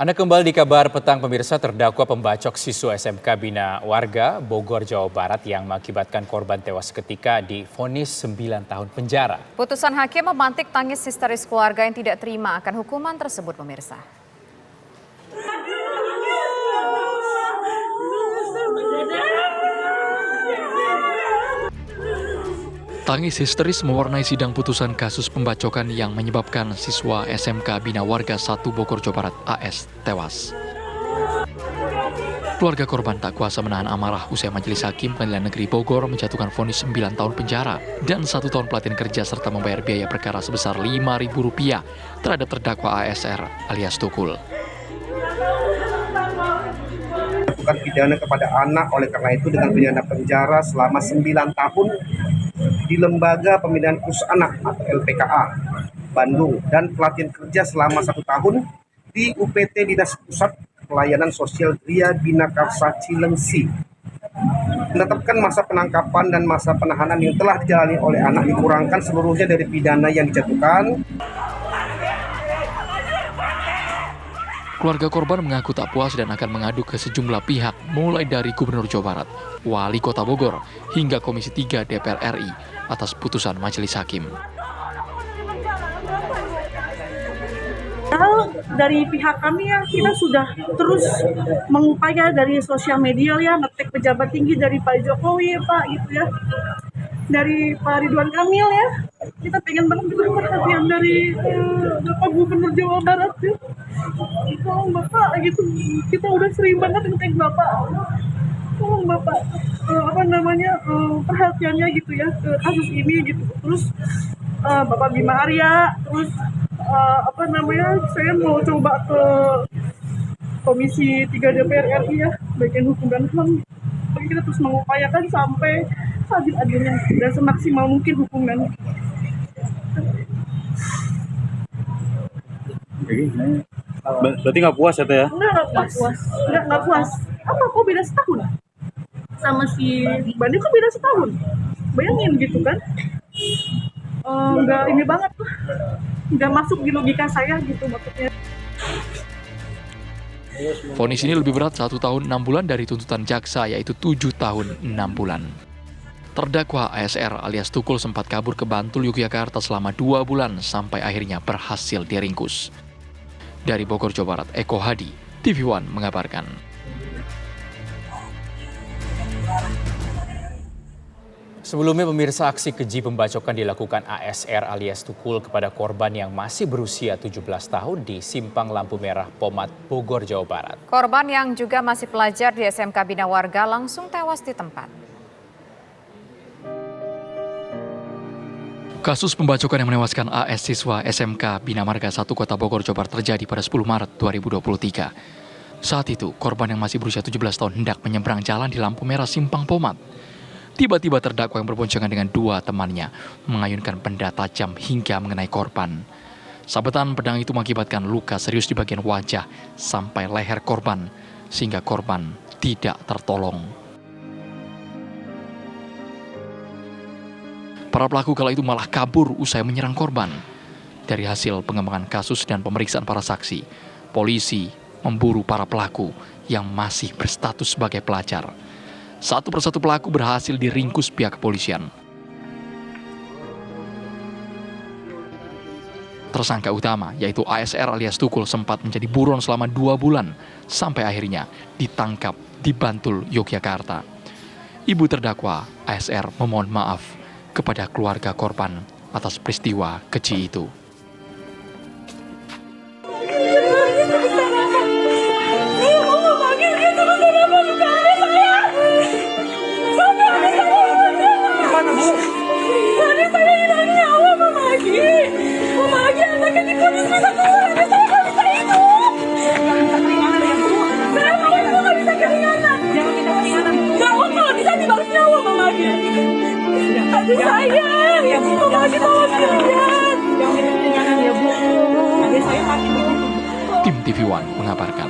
Anda kembali di Kabar Petang pemirsa. Terdakwa pembacok siswa SMK Bina Warga Bogor, Jawa Barat yang mengakibatkan korban tewas seketika divonis 9 tahun penjara. Putusan hakim memantik tangis histeris keluarga yang tidak terima akan hukuman tersebut pemirsa. Tangis histeris mewarnai sidang putusan kasus pembacokan yang menyebabkan siswa SMK Bina Warga 1 Bogor, Jawa Barat AS tewas. Keluarga korban tak kuasa menahan amarah usai Majelis Hakim Pengadilan Negeri Bogor menjatuhkan vonis 9 tahun penjara dan 1 tahun pelatihan kerja serta membayar biaya perkara sebesar Rp5.000 terhadap terdakwa ASR alias Tukul. Bukan pidana kepada anak, oleh karena itu dengan pidana penjara selama 9 tahun di Lembaga Pembinaan Khusus Anak atau LPKA Bandung dan pelatihan kerja selama 1 tahun di UPT Dinas Pusat Pelayanan Sosial Gria Binakarsa Cilengsi. Menetapkan masa penangkapan dan masa penahanan yang telah dijalani oleh anak dikurangkan seluruhnya dari pidana yang dijatuhkan. Keluarga korban mengaku tak puas dan akan mengadu ke sejumlah pihak, mulai dari Gubernur Jawa Barat, Wali Kota Bogor, hingga Komisi 3 DPR RI atas putusan Majelis Hakim. Dari pihak kami ya, kita sudah terus mengupaya dari sosial media ya, ngetek pejabat tinggi dari Pak Jokowi ya Pak gitu ya, dari Pak Ridwan Kamil ya, kita pengen banget perhatian dari Bapak Gubernur Jawa Barat ya. Tolong Bapak gitu, kita udah sering banget ngetek Bapak, tolong Bapak perhatiannya gitu ya ke kasus ini gitu. Terus Bapak Bima Arya, terus saya mau coba ke Komisi 3 DPR RI ya, bagian hukum dan HAM. Kita terus mengupayakan sampai seadil-adilnya dan semaksimal mungkin hukuman. Berarti nggak puas ya Teh ya? Nggak puas. Apa kok beda setahun? Sama si Bani kok beda setahun? Bayangin gitu kan? Nggak ini banget tuh. Nggak masuk di logika saya gitu maksudnya. Vonis ini lebih berat 1 tahun 6 bulan dari tuntutan jaksa, yaitu 7 tahun 6 bulan. Terdakwa ASR alias Tukul sempat kabur ke Bantul, Yogyakarta selama 2 bulan sampai akhirnya berhasil diringkus. Dari Bogor, Jawa Barat, Eko Hadi, TV One mengabarkan. Sebelumnya pemirsa, aksi keji pembacokan dilakukan ASR alias Tukul kepada korban yang masih berusia 17 tahun di Simpang Lampu Merah Pomat, Bogor, Jawa Barat. Korban yang juga masih pelajar di SMK Bina Warga langsung tewas di tempat. Kasus pembacokan yang menewaskan AS siswa SMK Bina Marga 1 Kota Bogor, Jawa Barat terjadi pada 10 Maret 2023. Saat itu, korban yang masih berusia 17 tahun hendak menyeberang jalan di lampu merah Simpang Pomat. Tiba-tiba terdakwa yang berboncengan dengan 2 temannya mengayunkan benda tajam hingga mengenai korban. Sabetan pedang itu mengakibatkan luka serius di bagian wajah sampai leher korban, sehingga korban tidak tertolong. Para pelaku kala itu malah kabur usai menyerang korban. Dari hasil pengembangan kasus dan pemeriksaan para saksi, polisi memburu para pelaku yang masih berstatus sebagai pelajar. Satu persatu pelaku berhasil diringkus pihak kepolisian. Tersangka utama, yaitu ASR alias Tukul, sempat menjadi buron selama 2 bulan, sampai akhirnya ditangkap di Bantul, Yogyakarta. Ibu terdakwa, ASR, memohon maaf kepada keluarga korban atas peristiwa keji itu. Tim TV One mengabarkan.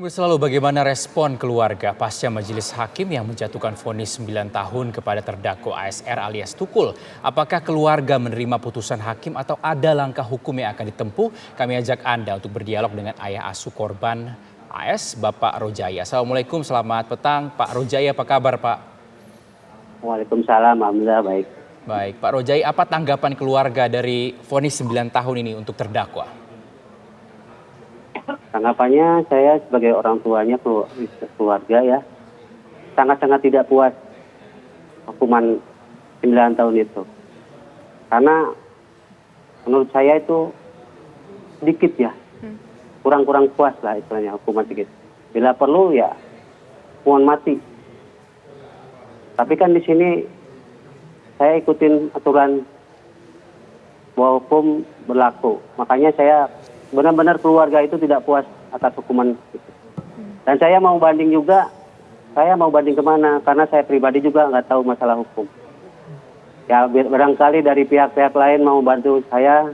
Selalu bagaimana respon keluarga pasca majelis hakim yang menjatuhkan vonis 9 tahun kepada terdakwa ASR alias Tukul? Apakah keluarga menerima putusan hakim atau ada langkah hukum yang akan ditempuh? Kami ajak Anda untuk berdialog dengan ayah asuh korban AS, Bapak Rojaya. Assalamualaikum, selamat petang. Pak Rojaya, apa kabar Pak? Waalaikumsalam, alhamdulillah baik. Baik, Pak Rojaya, apa tanggapan keluarga dari vonis 9 tahun ini untuk terdakwa? Tanggapannya saya sebagai orang tuanya, keluarga ya, sangat-sangat tidak puas hukuman 9 tahun itu. Karena menurut saya itu sedikit ya, kurang-kurang puas lah istilahnya hukuman sedikit. Bila perlu ya hukuman mati. Tapi kan di sini saya ikutin aturan bahwa hukum berlaku. Makanya saya benar-benar keluarga itu tidak puas atas hukuman itu. Dan saya mau banding juga, saya mau banding kemana? Karena saya pribadi juga nggak tahu masalah hukum. Ya barangkali dari pihak-pihak lain mau bantu saya,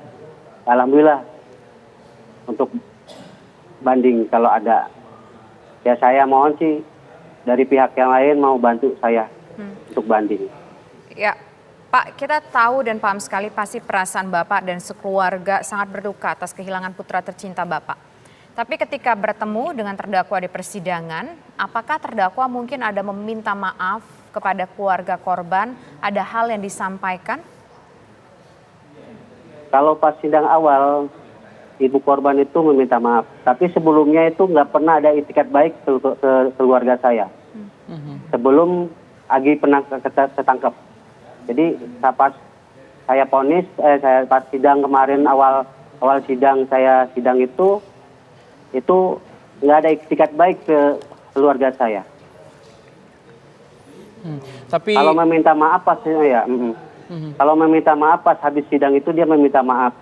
alhamdulillah untuk banding kalau ada. Ya saya mohon sih dari pihak yang lain mau bantu saya untuk banding. Ya, Pak, kita tahu dan paham sekali pasti perasaan Bapak dan sekeluarga sangat berduka atas kehilangan putra tercinta Bapak. Tapi ketika bertemu dengan terdakwa di persidangan, apakah terdakwa mungkin ada meminta maaf kepada keluarga korban? Ada hal yang disampaikan? Kalau pas sidang awal, ibu korban itu meminta maaf. Tapi sebelumnya itu nggak pernah ada itikat baik ke keluarga saya. Sebelum Agi pernah ketangkap. Jadi pas saya vonis, saya pas sidang kemarin awal sidang saya sidang itu nggak ada itikat baik ke keluarga saya. Tapi kalau meminta maaf pas ya, kalau meminta maaf pas habis sidang itu dia meminta maaf.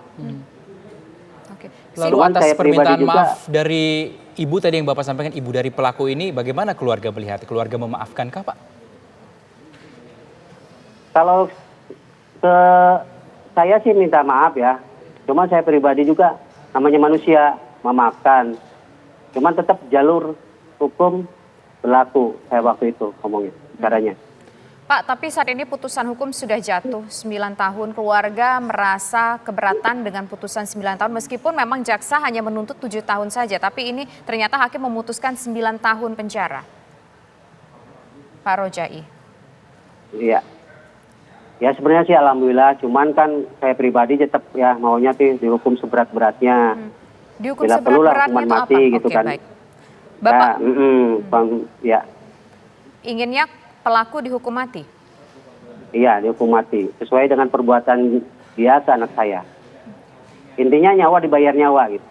Oke. Lalu Cuman atas saya permintaan pribadi maaf dari ibu tadi yang Bapak sampaikan, ibu dari pelaku ini, bagaimana keluarga melihat? Keluarga memaafkankah Pak? Kalau saya sih minta maaf ya. Cuma saya pribadi juga namanya manusia memaafkan. Cuman tetap jalur hukum berlaku saya waktu itu ngomongnya caranya. Pak, tapi saat ini putusan hukum sudah jatuh 9 tahun. Keluarga merasa keberatan dengan putusan 9 tahun meskipun memang jaksa hanya menuntut 7 tahun saja. Tapi ini ternyata hakim memutuskan 9 tahun penjara. Pak Rojai. Iya. Ya sebenarnya sih alhamdulillah, cuman kan saya pribadi tetap ya maunya sih dihukum seberat-beratnya. Dihukum Bila perlu lah seberat-beratnya hukuman itu apa? mati gitu Oke, kan. baik. Bapak Ya, inginnya pelaku dihukum mati? iya dihukum mati. Sesuai dengan perbuatan dia ke anak saya. Intinya nyawa dibayar nyawa gitu.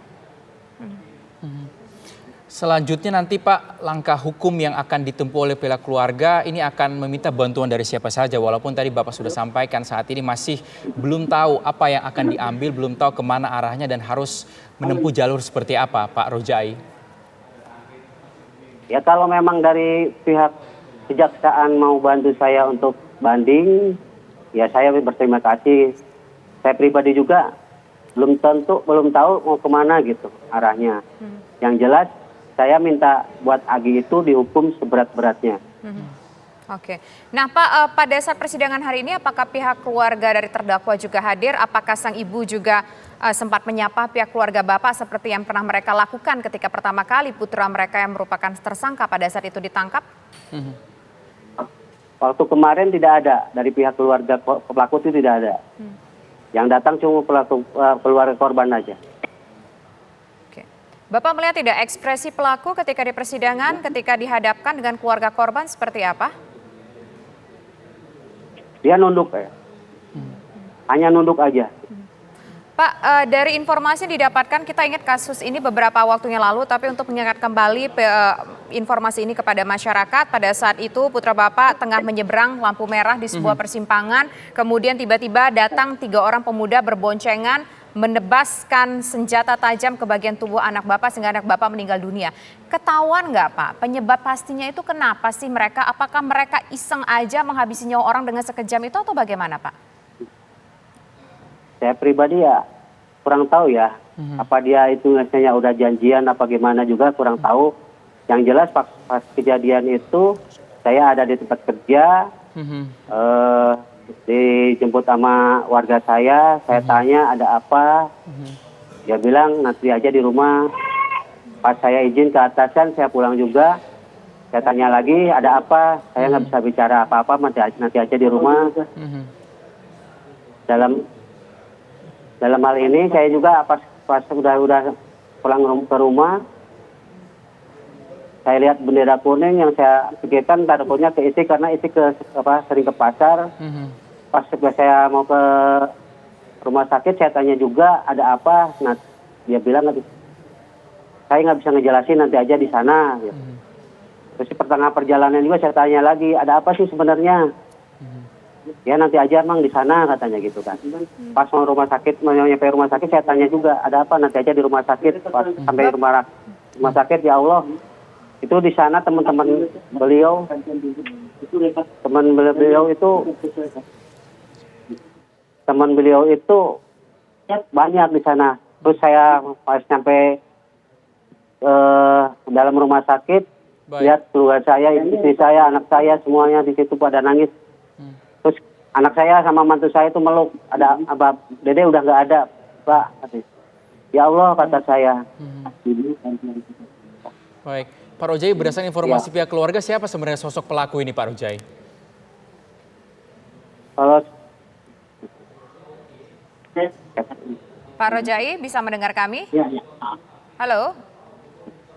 Selanjutnya nanti Pak, langkah hukum yang akan ditempuh oleh pihak keluarga ini akan meminta bantuan dari siapa saja. Walaupun tadi Bapak sudah sampaikan saat ini masih belum tahu apa yang akan diambil, belum tahu kemana arahnya dan harus menempuh jalur seperti apa Pak Rojai. Ya kalau memang dari pihak kejaksaan mau bantu saya untuk banding, ya saya berterima kasih. Saya pribadi juga belum tahu mau kemana gitu arahnya. Yang jelas saya minta buat Agi itu dihukum seberat-beratnya. Oke. Nah Pak, pada saat persidangan hari ini apakah pihak keluarga dari terdakwa juga hadir? Apakah sang ibu juga sempat menyapa pihak keluarga Bapak seperti yang pernah mereka lakukan ketika pertama kali putra mereka yang merupakan tersangka pada saat itu ditangkap? Waktu kemarin tidak ada, dari pihak keluarga pelaku itu tidak ada. Yang datang cuma keluarga korban aja. Bapak melihat tidak ekspresi pelaku ketika di persidangan, ketika dihadapkan dengan keluarga korban seperti apa? Dia nunduk ya. Hanya nunduk aja. Pak, dari informasi didapatkan, kita ingat kasus ini beberapa waktunya lalu, tapi untuk mengingat kembali informasi ini kepada masyarakat, pada saat itu putra Bapak tengah menyeberang lampu merah di sebuah persimpangan, kemudian tiba-tiba datang 3 orang pemuda berboncengan, menebaskan senjata tajam ke bagian tubuh anak Bapak sehingga anak Bapak meninggal dunia. Ketahuan nggak Pak, penyebab pastinya itu kenapa sih mereka? Apakah mereka iseng aja menghabisi nyawa orang dengan sekejam itu atau bagaimana Pak? Saya pribadi ya kurang tahu ya. Apa dia itu biasanya udah janjian apa gimana juga kurang tahu. Yang jelas pas kejadian itu saya ada di tempat kerja, dijemput sama warga saya tanya ada apa, dia bilang nanti aja di rumah. Pas saya izin ke atasan, saya pulang juga, saya tanya lagi ada apa, saya nggak bisa bicara apa-apa, nanti aja di rumah. Dalam hal ini saya juga pas udah pulang ke rumah, saya lihat bendera kuning yang saya pikirkan takutnya keisi karena isi sering ke pasar. Pas saya mau ke rumah sakit saya tanya juga ada apa. Nah, dia bilang saya nggak bisa ngejelasin, nanti aja di sana. Gitu. Terus di pertengahan perjalanan juga saya tanya lagi ada apa sih sebenarnya. Ya nanti aja emang di sana katanya gitu kan. Pas mau nyampe rumah sakit saya tanya juga ada apa, nanti aja di rumah sakit. Pas sampai rumah sakit ya Allah. Itu di sana teman beliau itu banyak di sana. Terus saya pas sampai dalam rumah sakit, lihat keluarga saya, istri saya, anak saya semuanya di situ pada nangis. Terus anak saya sama mantu saya itu meluk, ada Abah Dede udah nggak ada, Pak. Ya Allah kata saya. Baik, Pak Rojai, berdasarkan informasi pihak keluarga, siapa sebenarnya sosok pelaku ini, Pak Rojai? Kalau Pak Rojai bisa mendengar kami? Halo?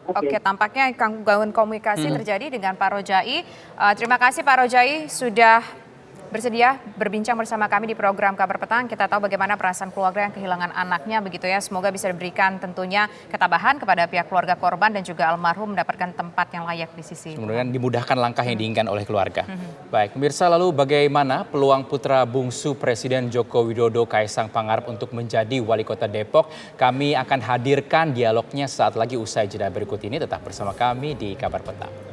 Oke, tampaknya gangguan komunikasi terjadi dengan Pak Rojai. Terima kasih Pak Rojai sudah bersedia berbincang bersama kami di program Kabar Petang. Kita tahu bagaimana perasaan keluarga yang kehilangan anaknya begitu ya. Semoga bisa diberikan tentunya ketabahan kepada pihak keluarga korban dan juga almarhum mendapatkan tempat yang layak di sisi. Semoga dimudahkan langkah yang diinginkan oleh keluarga. Baik, pemirsa, lalu bagaimana peluang putra bungsu Presiden Joko Widodo Kaisang Pangarep untuk menjadi wali kota Depok? Kami akan hadirkan dialognya saat lagi usai jeda berikut ini. Tetap bersama kami di Kabar Petang.